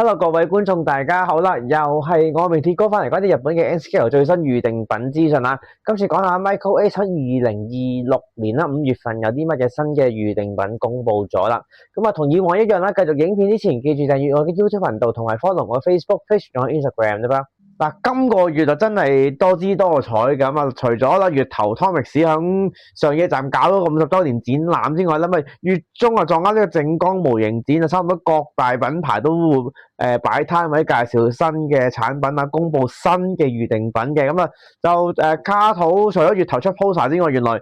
Hello，各位觀眾，大家好啦！又係我明鐵哥翻嚟講啲日本嘅 N-SCALE 最新預定品資訊啦。今次講下 Michael Ace 喺2026年啦5月份有啲乜嘢新嘅預定品公佈咗啦。咁啊，同以往一樣啦，繼續影片之前記住訂閱我嘅 YouTube 頻道同埋 follow 我 Facebook、Page 同埋 Instagram 啦。嗱，今個月就真係多姿多彩咁啊！除咗啦月頭 Tomix 響上野站搞咗個50周年展覽之外啦，咪月中啊撞啱呢個靜岡模型展啊，差唔多各大品牌都會擺攤位介紹新嘅產品啊，公佈新嘅預定品嘅咁啊，就卡土除咗月頭出 poster 之外，原來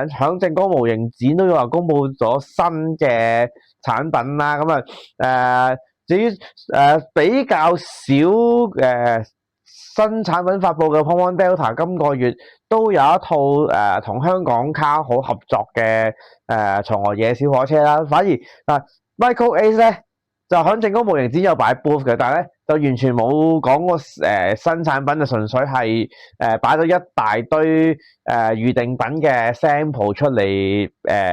響靜岡模型展都有話公佈咗新嘅產品啦，咁至於比較少新產品發布嘅 Ponbon Delta 今個月都有一套同香港卡好合作嘅松河野小火車啦，反而Michael Ace 咧就響靜岡模型展有擺 booth 嘅，但係咧就完全冇講過新產品，就純粹係擺咗一大堆預定品嘅 sample 出嚟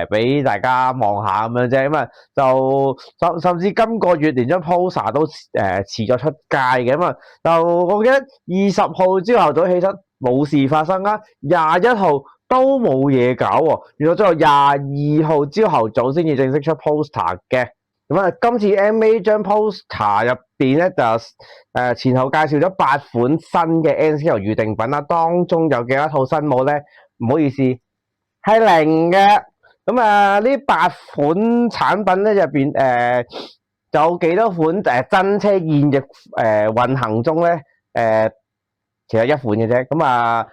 俾大家望下咁樣啫，咁啊就甚至今個月連張 poster 都遲咗出街嘅，咁啊就我記得20號朝頭早起身冇事發生啦，21號都冇嘢搞喎，原來最後22號朝頭早先至正式出 poster 嘅。咁啊，今次 MA 張 poster 入邊咧就前後介紹咗8款新嘅 N-SCALE 預定品啦，當中有幾多套新帽咧？唔好意思，係零嘅。咁呢8款產品咧入邊有幾多款真車現役運行中咧？其實1款嘅啫。咁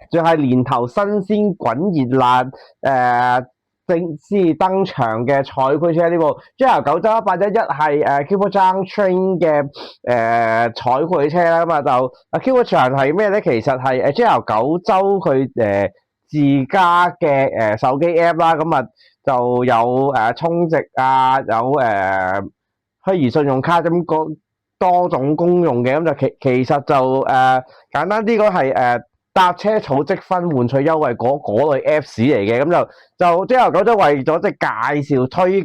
就係年頭新鮮滾熱辣正式登場嘅彩繪車呢部 JR9 8111係Kyoto Junction 嘅彩繪車啦，咁就Kyoto Junction 係咩咧？其實係JR9州佢自家嘅手機 app 啦，咁就有充值啊，有虛擬信用卡咁多種功用嘅，咁就其實就簡單啲講係搭車儲積分換取優惠嗰類 Apps 嚟嘅，咁就JR9州為咗介紹推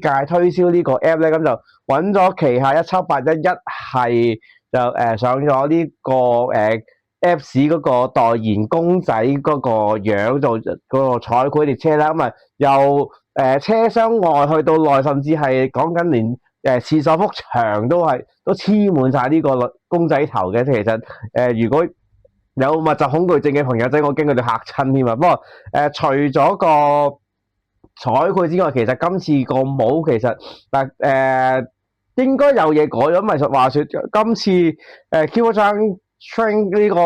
銷呢個 App 咧，咁就揾咗旗下17811係就上咗呢個Apps 嗰個代言公仔嗰個樣做嗰個彩繪列車啦，咁由車廂外去到內，甚至係講緊連廁所幅牆都黐滿晒呢個公仔頭嘅。其實如果有密集恐懼症嘅朋友仔，我驚佢哋嚇親添啊！不過除咗個彩繪之外，其實今次個帽其實應該有嘢改咗。咪話說今次Kyoto Junction呢個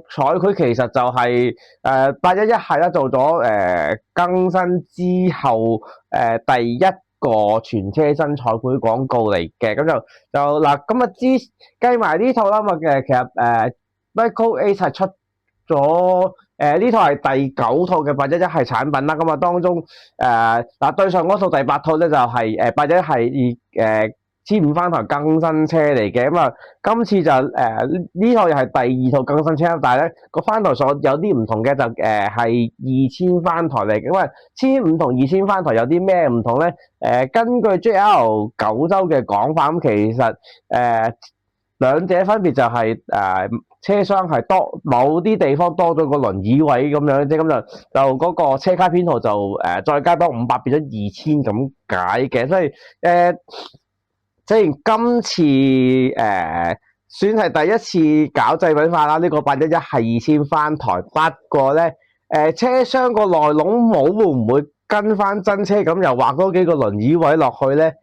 彩繪其實就係811係啦，做咗更新之後第一個全車身彩繪廣告嚟嘅。咁就嗱，咁計埋呢套啦，其實Michael Ace 係出咗呢套係第9套嘅811係產品啦，咁當中對上嗰套第8套咧就係811係15番台更新車嚟嘅，咁今次就呢套又係第2套更新車，但係咧個番台數有啲唔同嘅，就係2000番台嚟嘅。咁1500同2000番台有啲咩唔同咧？根據 JR9州嘅講法，咁其實兩者分別就係車廂係多某啲地方多咗個輪椅位咁樣啫，咁就嗰個車卡編號就再加多500變咗2000咁解嘅，所以雖然今次算係第一次搞製品化啦，呢個811係2000番台，不過咧車廂個內籠帽會唔會跟翻真車咁又畫多幾個輪椅位落去咧？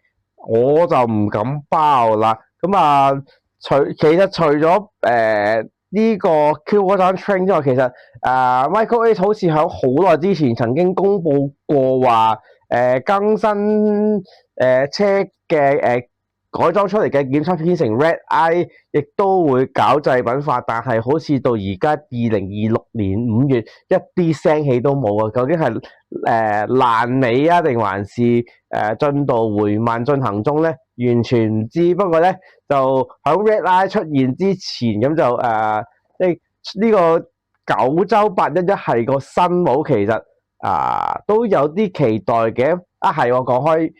我就唔敢包啦。咁其實除咗呢個 Kyoto Junction 之外，其實Michael Ace 好似喺好耐之前曾經公佈過話更新車嘅改裝出嚟嘅檢測編成 Red Eye 亦都會搞製品化，但係好似到而家2026年5月一啲聲氣都冇啊！究竟係爛尾啊，定還是進度緩慢進行中咧？完全唔知。不過咧就喺 Red Eye 出現之前，咁就呢個9州811係個新帽，其實都有啲期待嘅。係我講開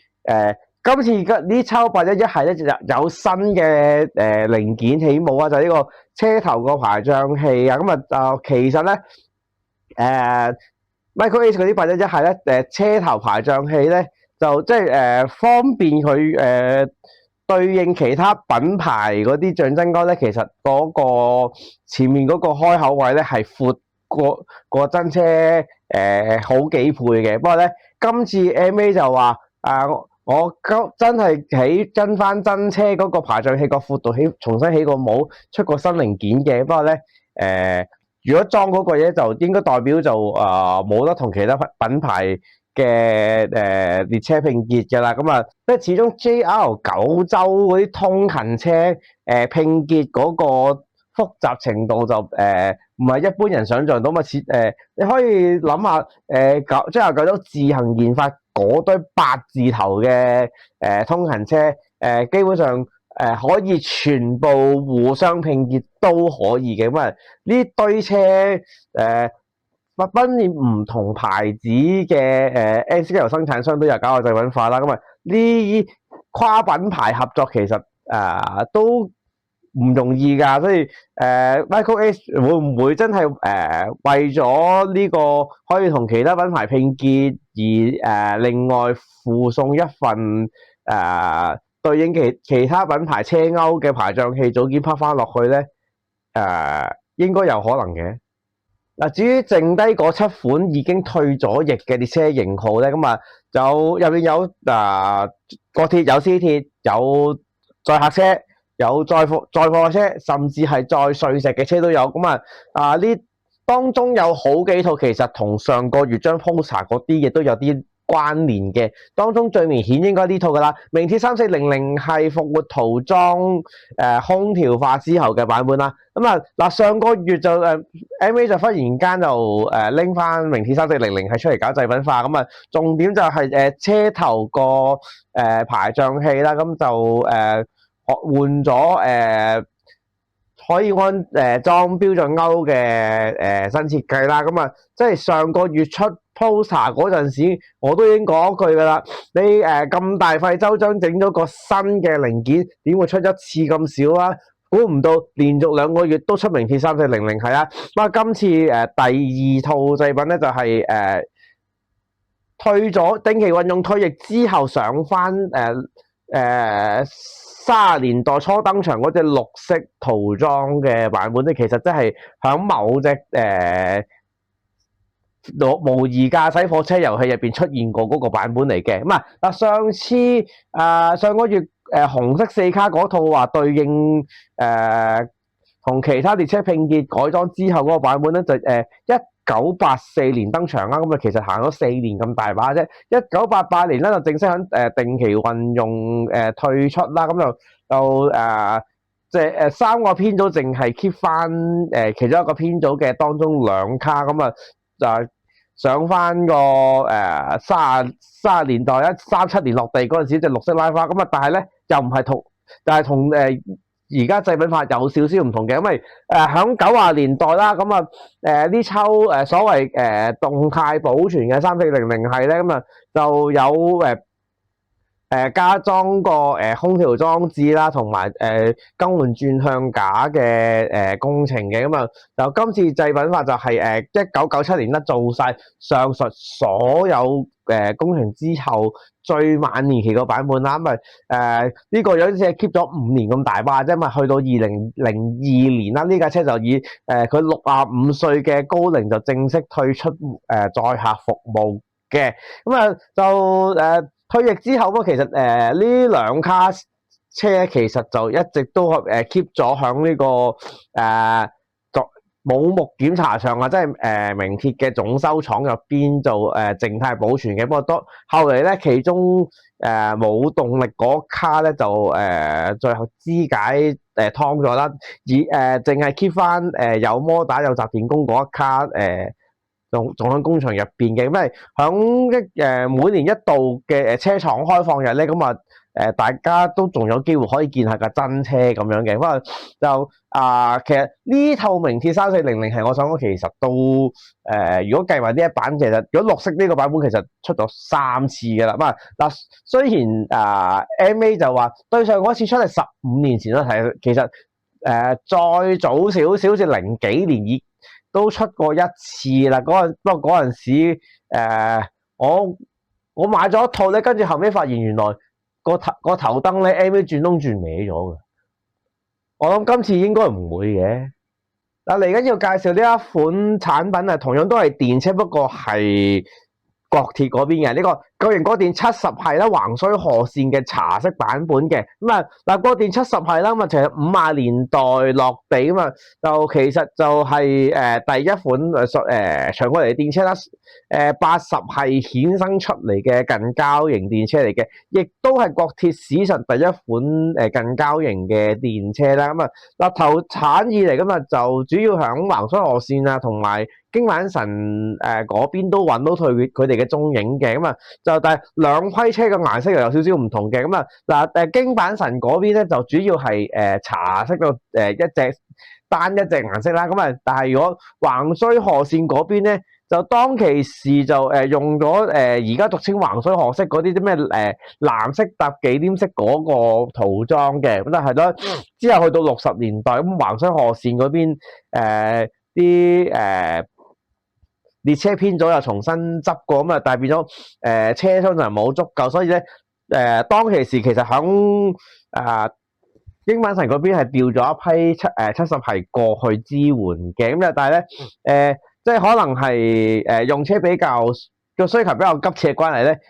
今次呢抽811係咧就有新嘅零件起冇啊，就係呢個車頭個排障器啊。咁啊其實咧Michael Ace 嗰啲811係咧車頭排障器咧就即係方便佢對應其他品牌嗰啲象徵杆咧，其實嗰個前面嗰個開口位咧係闊過真車好幾倍嘅。不過咧今次 MA 就話我真係跟翻真車嗰個排障器個闊度重新起個模，出個新零件嘅。不過咧如果裝嗰個嘢就應該代表就冇得同其他品牌嘅列車拼結嘅啦。咁啊，即係始終 JR 九州嗰啲通勤車拼結嗰個複雜程度就唔係一般人想象到嘛。你可以諗下JR 九州自行研發嗰堆8字頭嘅通勤車基本上可以全部互相拼結都可以嘅。咁啊呢堆車分別唔同牌子嘅NSK 生產商都有搞個製品化啦。咁啊呢跨品牌合作其實都唔容易㗎，所以Michael Ace 會唔會真係為咗呢個可以同其他品牌拼結而另外附送一份對應其他品牌車鈎嘅排障器組件拋翻落去咧？應該有可能嘅。嗱，至於剩低嗰7款已經退咗役嘅列車型號咧，咁啊就入面有國鐵、有私鐵、有載客車、有載貨車，甚至係載碎石嘅車都有。咁呢當中有好幾套其實同上個月張 poster 嗰啲嘢都有啲關聯嘅，當中最明顯應該呢套噶啦，名鐵3400係復活塗裝空調化之後嘅版本啦。咁上個月就MA 就忽然間就拎翻名鐵3400係出嚟搞製品化。咁重點就係車頭個排障器啦，咁就換咗可以安裝標準鈎嘅新設計啦。咁即係上個月出 poster 嗰陣時，我都已經講一句噶啦，你咁大費周章整咗個新嘅零件，點會出一次咁少啊？估唔到連續2個月都出名鐵3400係啦。今次第2套製品咧就係退咗定期運用退役之後上翻30年代初登場嗰隻綠色塗裝嘅版本咧，其實即係響某隻模擬駕駛火車遊戲入邊出現過嗰個版本嚟嘅。上個月紅色4卡嗰套話對應同其他列車拼結改裝之後嗰個版本咧，就1984年登場啦。咁其實行咗4年咁大把啫。1988年咧就正式響定期運用退出啦。咁就即係3個編組淨係 keep 翻其中一個編組嘅當中2卡。咁就上翻個30年代17年落地嗰陣時隻綠色拉花。但係咧又唔係同而家製品化有少少唔同嘅，因為響90年代啦。呢抽所謂動態保存嘅3400係咧，就有加裝個空調裝置啦，同埋更換轉向架嘅工程嘅。就今次製品化就係1997年做晒上述所有工程之後最晚年期個版本啦。呢個有啲車 keep 咗5年咁大把啫嘛，去到2002年啦，呢架車就以佢65歲嘅高齡就正式退出載客服務嘅。就退役之後，其實呢2卡車其實就一直都keep 咗響呢個母木檢查場啊，即係名鐵嘅總收廠入邊做靜態保存嘅。不過後嚟咧，其中冇動力嗰卡咧就最後肢解劏咗啦，而淨係 keep 翻有摩打有集電工嗰一卡仲喺工場入邊嘅。咁響每年一度嘅車廠開放日咧，大家都仲有機會可以見下架真車咁樣嘅。不過就其實呢套名鐵3400係我想講，其實都如果計埋呢一版，其實如果綠色呢個版本其實出咗3次㗎啦。嗱，雖然MA 就話對上嗰次出係15年前啦，係其實再早少少，好似零幾年都出過一次啦。不過嗰陣時我買咗一套咧，跟住後尾發現原來個頭燈咧 MA 轉窿轉歪咗嘅。我諗今次應該唔會嘅。嗱，嚟緊要介紹呢一款產品啊，同樣都係電車，不過係國鐵嗰邊嘅呢個巨型國電70系啦，橫綏河線嘅茶色版本嘅。嗱，國電70系啦，其實50年代落地咁啊，就其實就係第一款長距離電車啦。80係衍生出嚟嘅近膠型電車嚟嘅，亦都係國鐵史上第一款近膠型嘅電車啦。嗱，投產以嚟就主要響橫綏河線啊，同埋京阪神嗰邊都揾到佢哋嘅蹤影嘅。但係兩批車嘅顏色又有少少唔同嘅。京阪神嗰邊咧就主要係茶色個單一隻顏色啦。但係如果橫綏河線嗰邊咧，就當其時就用咗而家俗稱橫綏河色嗰啲咩藍色搭忌廉色嗰個塗裝嘅。但係咯，之後去到60年代，咁橫綏河線嗰邊啲列車編組又重新執過，但係變咗車廂就冇足夠，所以咧當其時其實響京阪神嗰邊係調咗一批70系過去支援嘅。但係咧即係可能係用車比較個需求比較急切嘅關係咧，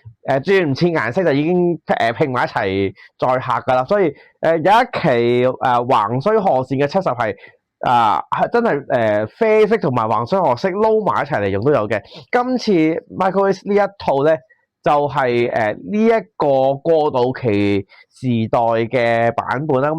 轉唔似顏色就已經拼埋一齊載客噶啦。所以有一期橫綏河線嘅70系係真係啡色同埋橫綏河色撈埋一齊嚟用都有嘅。今次 Michael Ace 呢一套咧就係呢一個過渡期時代嘅版本啦。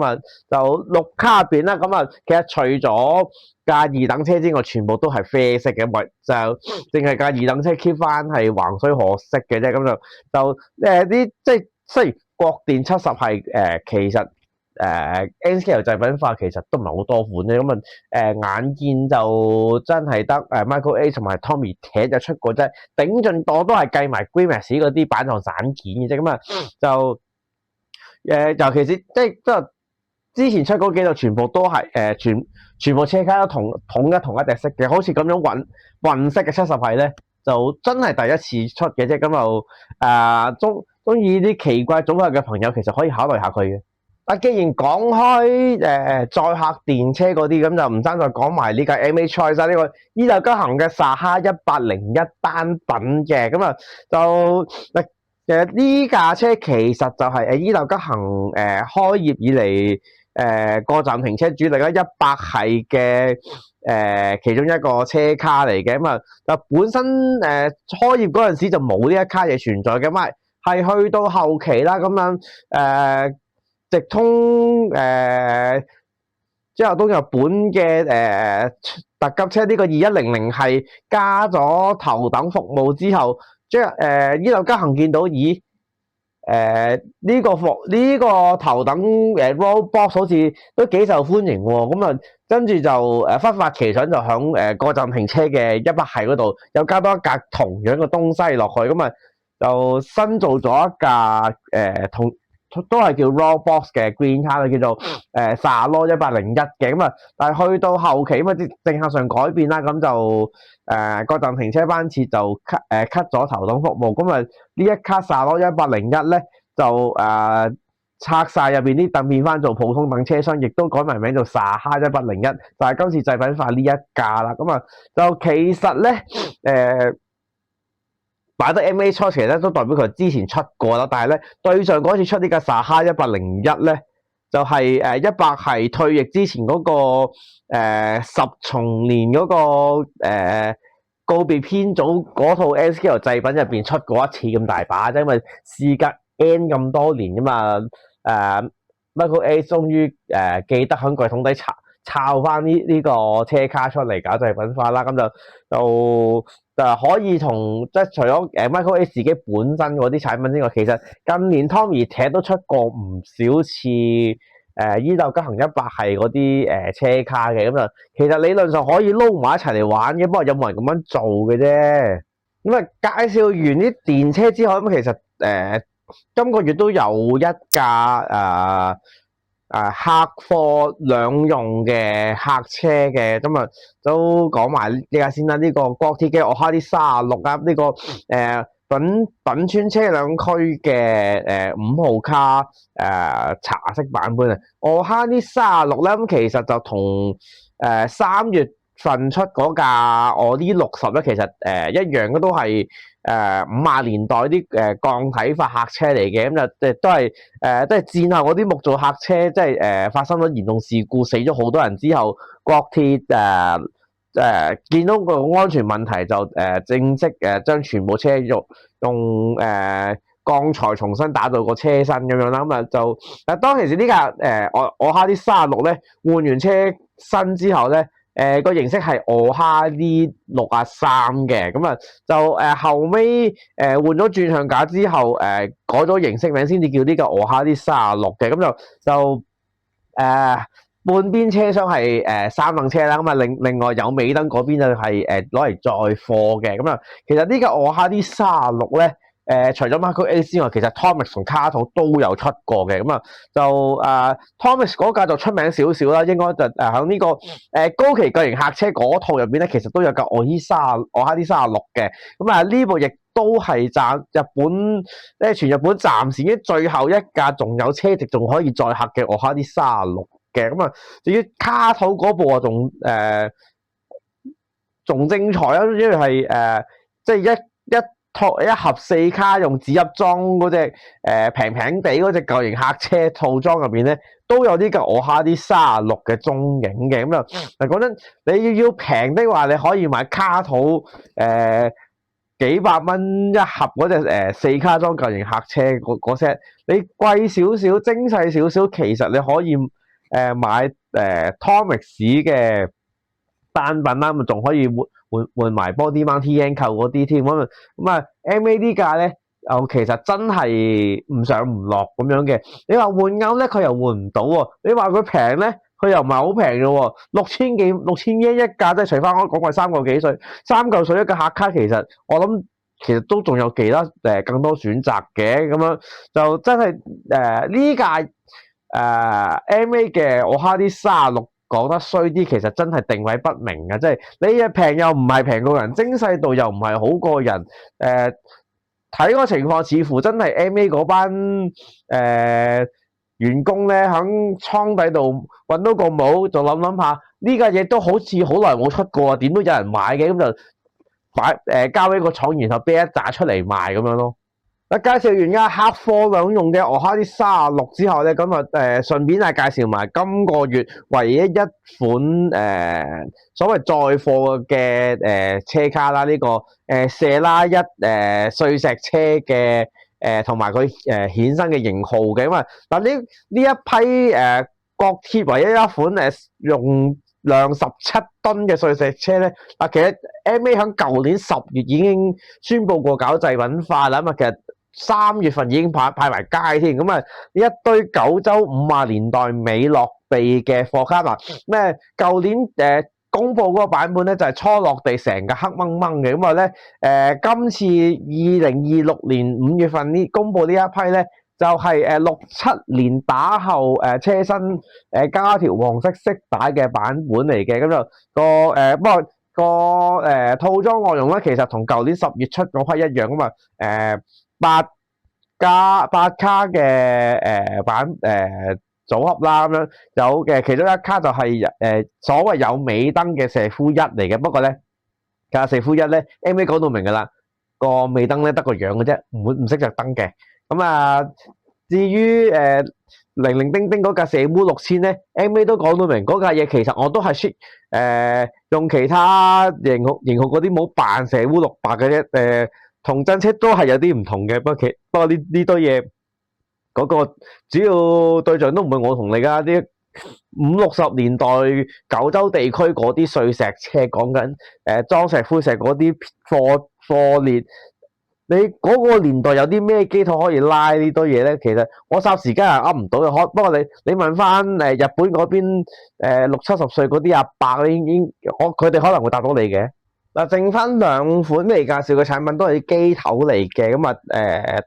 就綠卡入邊啦。其實除咗架二等車之外，全部都係啡色嘅，就淨係架二等車 keep 翻係橫綏河色嘅啫。就啲即係雖然國電70系其實N-Scale 製品化其實都唔係好多款啫。眼見就真係得Michael Ace 同埋 Tommy 鐵就出過啫，頂盡多都係計埋 Greenmax 嗰啲板狀散件嘅啫。就尤其是即係之前出嗰幾套全部都係全部車卡都統一隻色嘅，好似咁樣混色嘅70系咧，就真係第一次出嘅啫。中意啲奇怪組合嘅朋友，其實可以考慮下佢嘅。既然講開載客電車嗰啲，咁就唔爭再講埋呢架 MA Choice 呢個伊豆吉行嘅SAHA 1801單品嘅。就呢架車其實就係伊豆吉行開業以嚟過站停車主力啦，100系嘅其中一個車卡嚟嘅。就本身開業嗰陣時就冇呢一卡嘢存在嘅，係去到後期啦。直通之後東日本嘅特急車呢個2100係加咗頭等服務之後，伊豆吉行見到咦呢個頭等Roll Box 好似都幾受歡迎喎。跟住就忽發奇想，就響過站停車嘅100系嗰度又加多一格同樣嘅東西落去。就新做咗一架都係叫 Roll Box 嘅 Green Car 叫做SALO 1801嘅。但係去到後期啲政策上改變啦，就過站停車班次就cut 咗頭等服務。呢一卡 SALO 1801咧就拆晒入邊啲凳，變翻做普通等車廂，亦都改埋名做SAHA 1801，就係今次製品化呢一架啦。就其實咧擺得 MA Choice 其實咧都代表佢之前出過啦。但係咧對上嗰次出呢架SAHA 1801咧，就係100系退役之前嗰個10重年嗰個告別編組嗰套 N-Scale 製品入邊出過一次咁大把啫。因為事隔 N 咁多年噶嘛，Michael Ace 終於記得喺櫃桶底抄翻呢個車卡出嚟搞製品化啦。就可以同即係除咗Michael A 自己本身嗰啲產品之外，其實近年 Tomy 都出過唔少次伊豆急行100係嗰啲車卡嘅，咁就其實理論上可以撈埋一齊嚟玩嘅，不過有冇人咁樣做嘅啫。咁啊介紹完啲電車之後，咁其實今個月都有一架客貨兩用嘅客車嘅，咁啊都講埋呢架先啦。呢個國鐵嘅我哈啲36啊，呢個品川車輛區嘅5號卡茶色版本啊，我哈啲36咧，咁其實就同3月份出嗰架我啲60咧，其實一樣嘅，都係50年代啲鋼體化客車嚟嘅，咁就都係即係戰後嗰啲木造客車，即係發生咗嚴重事故，死咗好多人之後，國鐵見到個安全問題就正式將全部車用鋼材重新打造個車身咁樣啦，咁啊就當其時呢架我哈啲36咧換完車身之後咧。個形式係我哈啲63嘅，咁啊就後尾換咗轉向架之後改咗形式名先至叫呢個我哈啲36嘅，咁就半邊車廂係3輛車啦，咁啊另外有尾燈嗰邊就係攞嚟載貨嘅，咁啊其實呢個我哈啲36咧。除咗 Michael A 之外，其實 Tomix 同卡土都有出過嘅，咁啊就Tomix 嗰架就出名少少啦，應該就喺呢個高奇巨型客車嗰套入邊咧，其實都有架我哈啲36嘅，咁啊呢部亦都係日本全日本暫時已經最後一架仲有車籍仲可以載客嘅我哈啲36嘅，咁啊至於卡土嗰部啊仲精彩啦，因為係即係一盒4卡用紙盒裝嗰隻平平地嗰隻舊型客車套裝入邊咧，都有啲架我哈啲36嘅蹤影嘅，咁就講真，你要平的話，你可以買卡土幾百蚊一盒嗰隻4卡裝舊型客車嗰 set，你貴少少、精細少少，其實你可以買Tomix 嘅單品啦，咁仲可以換埋 body mount TN 扣嗰啲添，咁啊 MA 呢架咧，其實真係唔上唔落咁樣嘅。你話換鈎咧，佢又換唔到喎。你話佢平咧，佢又唔係好平嘅喎，6000 yen一架，即係除翻我講過3個幾歲，3嚿水一個客卡，其實我諗其實都仲有其他更多選擇嘅，咁樣就真係呢架MA 嘅我哈啲36。講得衰啲，其實真係定位不明嘅，即係你又平又唔係平過人，精細度又唔係好過人，睇個情況似乎真係 MA 嗰班員工咧喺倉底度揾到個帽，就諗下呢架嘢都好似好耐冇出過，點都有人買嘅，咁就交俾個廠，然後啤一紮出嚟賣咁樣咯。介紹完架客貨兩用嘅我哈啲36之後咧，咁啊順便介紹埋今個月唯一一款所謂載貨嘅車卡啦，呢個舍拉一碎石車嘅同埋佢衍生嘅型號嘅，咁啊嗱呢一批國鐵唯一一款用量17噸嘅碎石車咧，其實 MA 喺舊年10月已經宣布過搞製品化啦，咁啊其實3月份已經派埋街添，咁啊呢一堆九州50年代尾落地嘅貨卡嗱，咩舊年公布嗰個版本咧就係初落地成個黑掹掹嘅，咁啊咧今次2026年5月份公布呢一批咧就係67年打後車身加條黃色色帶嘅版本嚟嘅，咁就不過個套裝內容咧其實同舊年10月出嗰批一樣啊嘛，8卡嘅版組合啦，咁樣有嘅其中一卡就係所謂有尾燈嘅蛇夫一嚟嘅，不過咧架蛇夫一咧 MA 講到明噶啦，個尾燈咧得個樣嘅啫，唔識着燈嘅。咁啊至於零零丁丁嗰架蛇夫6000咧 MA 都講到明，嗰架嘢其實我都係用其他型號嗰啲冇扮蛇夫600嘅啫，同真車都係有啲唔同嘅，不過呢堆嘢嗰個主要對象都唔係我同你噶，啲50、60年代九州地區嗰啲碎石車，講緊裝石灰石嗰啲貨列。你嗰個年代有啲咩機頭可以拉呢堆嘢咧？其實我霎時間係噏唔到嘅，不過你問翻日本嗰邊60、70歲嗰啲阿伯咧，已經佢哋可能會答到你嘅。嗱，剩翻兩款未介紹嘅產品都係啲機頭嚟嘅，咁啊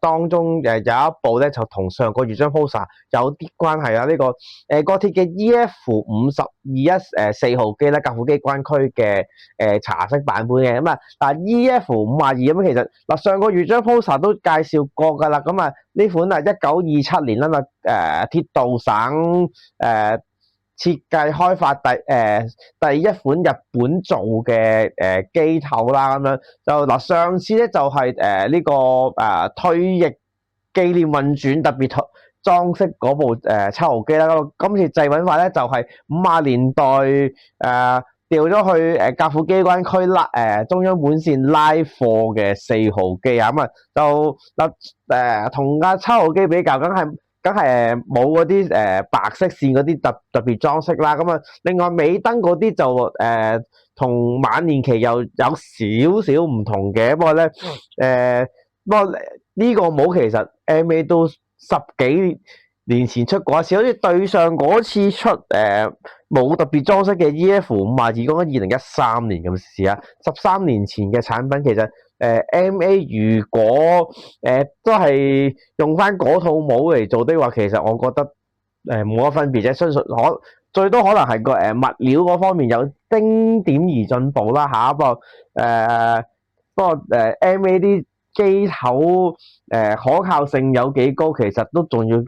當中有一部咧就同上個月張 poster 有啲關係啦。呢個國鐵嘅 EF5214 4號機咧，甲府機關區嘅茶色版本嘅，咁啊嗱 EF52咁其實嗱上個月張 poster 都介紹過㗎啦，咁啊呢款啊1927年啦嘛鐵道省設計開發第一款日本做嘅機頭啦，咁樣就嗱上次咧就係呢個退役紀念運轉特別裝飾嗰部7號機啦。今次製品化咧就係50年代調咗去甲府機關區中央本線拉貨嘅4號機啊，咁啊就嗱同7號機比較，梗係冇嗰啲白色線嗰啲特別裝飾啦。咁啊，另外尾燈嗰啲就同晚年期又有少少唔同嘅。不過咧呢個帽其實 MA 都10幾年前出過一次，好似對上嗰次出冇特別裝飾嘅 EF52，講緊2013年咁事啊，13年前嘅產品其實。MA 如果都係用翻嗰套帽嚟做的話，其實我覺得冇乜分別啫，相信最多可能係個物料嗰方面有丁點而進步啦嚇。不過MA 啲機頭可靠性有幾高，其實都仲要時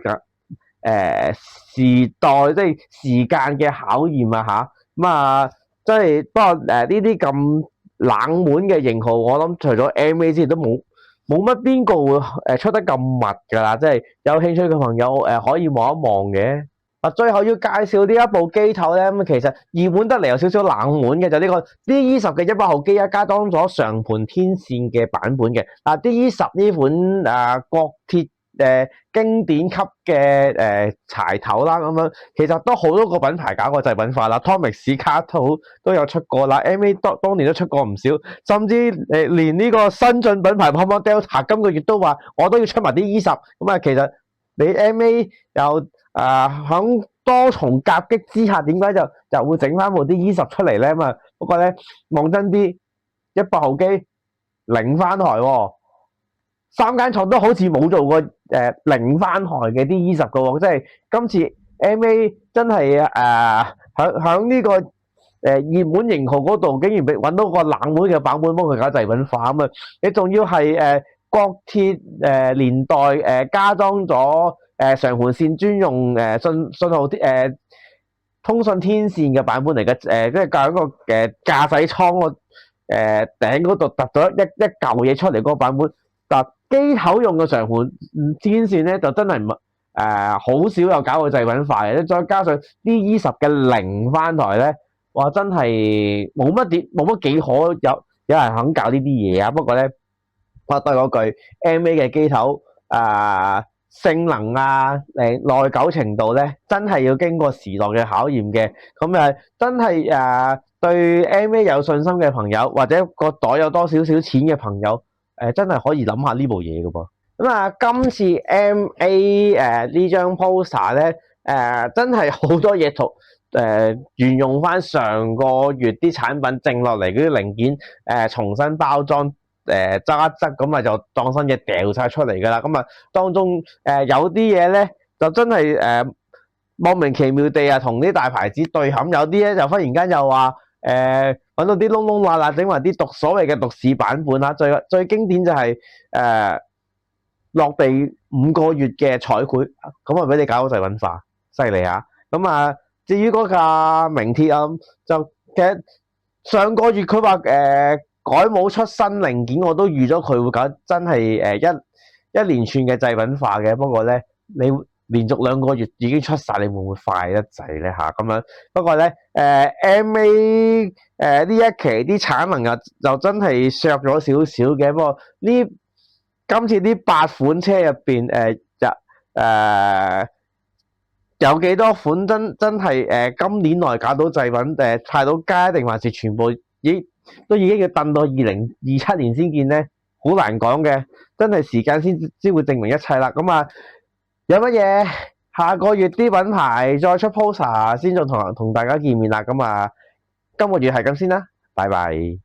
代即係時間嘅考驗啊嚇。咁啊即係不過呢啲咁冷門嘅型號，我諗除咗 MA 之外都冇乜邊個會出得咁密㗎啦，即係有興趣嘅朋友可以望一望嘅。最後要介紹呢一部機頭咧，咁其實熱門得嚟有少少冷門嘅就呢個 DE10嘅100號機啊，加裝咗上盤天線嘅版本嘅。DE10呢款國鐵經典級嘅柴頭啦，咁樣其實都好多個品牌搞過製品化啦 ，Tomix 卡都有出過啦 ，MA 當年都出過唔少，甚至連呢個新進品牌 Pongbon Delta 今個月都話我都要出埋啲 E10，咁啊其實你 MA 又響多重夾擊之下，點解就會整翻部啲 E10出嚟咧？咁啊不過咧望真啲100號機零翻台喎。3間廠都好似冇做過零翻台嘅啲 E10嘅喎，即係今次 MA 真係響呢個熱門型號嗰度，竟然俾揾到個冷門嘅版本幫佢搞製品化咁啊！你仲要係國鐵年代加裝咗上盤線專用信號通訊天線嘅版本嚟嘅，即係教一個駕駛艙個頂嗰度突咗一嚿嘢出嚟嗰個版本。機頭用嘅上盤天線咧，就真係好少有搞過製品化嘅，再加上啲 E10嘅零翻台咧，哇真係冇乜幾可有人肯搞呢啲嘢啊！不過咧，我對嗰句 MA 嘅機頭性能耐久程度咧，真係要經過時代嘅考驗嘅。咁真係對 MA 有信心嘅朋友，或者個袋有多少少錢嘅朋友。真係可以諗下呢部嘢嘅噃。咁今次 MA 呢張 poster 咧，真係好多嘢沿用翻上個月啲產品剩落嚟嗰啲零件，重新包裝，執一執咁啊就當新嘢掉晒出嚟㗎啦。咁啊當中有啲嘢咧就真係莫名其妙地同啲大牌子對冚，有啲咧就忽然間又話揾到啲窿窿罅罅，整埋啲所謂嘅獨市版本啦。最經典就係落地5個月嘅彩繪，咁啊俾你搞到製品化，犀利啊！咁至於嗰架名鐵就其實上個月佢話改模出新零件，我都預咗佢會搞真係一連串嘅製品化嘅。不過咧，你連續2個月已經出晒，你會唔會快得滯咧嚇？咁樣不過咧MA 呢一期啲產能就真係削咗少少嘅。不過今次啲8款車入邊有幾多款真係今年內搞到製品派到街，定還是全部都已經要等到2027年先見呢？好難講嘅，真係時間先會證明一切啦。咁啊，有乜嘢下個月啲品牌再出 poster 先再同大家見面啦。咁啊，今個月係咁先啦，拜拜。